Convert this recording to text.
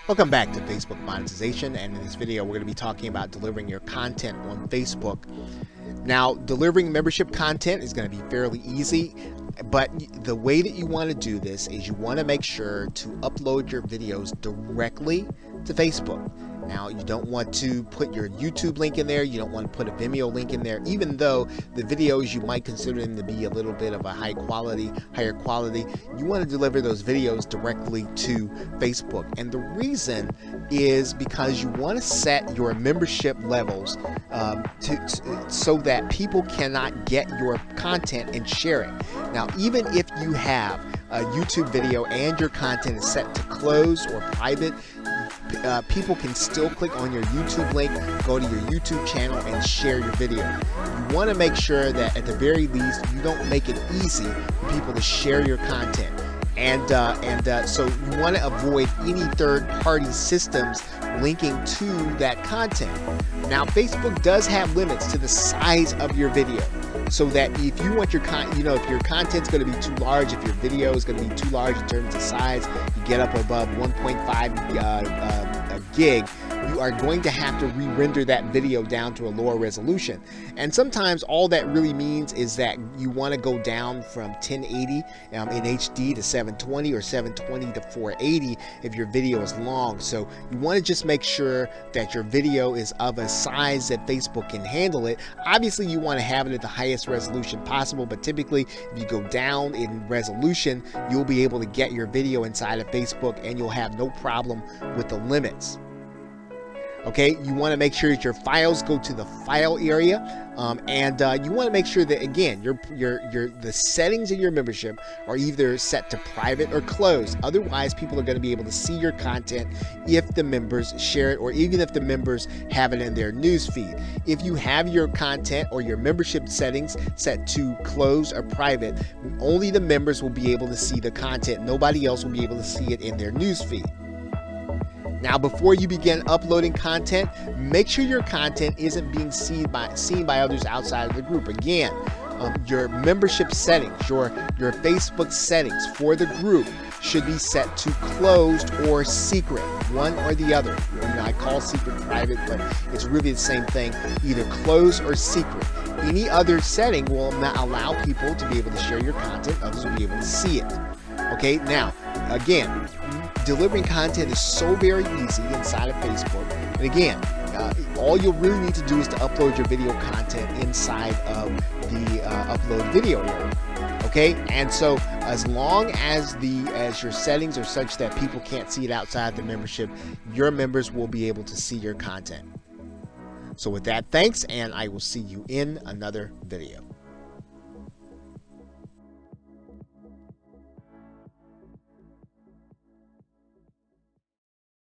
Welcome back to Facebook monetization, and in this video we're going to be talking about delivering your content on Facebook. Now, delivering membership content is going to be fairly easy, but the way that you want to do this is you want to make sure to upload your videos directly to Facebook. Now, you don't want to put your YouTube link in there, you don't want to put a Vimeo link in there, even though the videos you might consider them to be a little bit of a higher quality. You want to deliver those videos directly to Facebook. And the reason is because you want to set your membership levels so that people cannot get your content and share it. Now, even if you have a YouTube video and your content is set to closed or private, people can still click on your YouTube link, go to your YouTube channel, and share your video. You want to make sure that at the very least you don't make it easy for people to share your content. So you want to avoid any third-party systems linking to that content. Now, Facebook does have limits to the size of your video, so that if you want your if your content's going to be too large, if your video is going to be too large in terms of size, you get up above 1.5 gig, you are going to have to re-render that video down to a lower resolution. And sometimes all that really means is that you want to go down from 1080 in HD to 720 or 720 to 480 if your video is long. So you want to just make sure that your video is of a size that Facebook can handle it. Obviously, you want to have it at the highest resolution possible, but typically if you go down in resolution, you'll be able to get your video inside of Facebook and you'll have no problem with the limits. Okay, you want to make sure that your files go to the file area, and you want to make sure that, again, the settings in your membership are either set to private or closed. Otherwise, people are going to be able to see your content if the members share it, or even if the members have it in their news feed. If you have your content or your membership settings set to closed or private, only the members will be able to see the content. Nobody else will be able to see it in their news feed. Now, before you begin uploading content, make sure your content isn't being seen by others outside of the group. Again, your membership settings, your Facebook settings for the group should be set to closed or secret, one or the other. I call secret private, but it's really the same thing, either closed or secret. Any other setting will not allow people to be able to share your content, others will be able to see it. Okay, now, again, delivering content is so very easy inside of Facebook. And again, all you'll really need to do is to upload your video content inside of the upload video area. Okay, and so as long as your settings are such that people can't see it outside the membership, your members will be able to see your content. So with that, thanks, and I will see you in another video.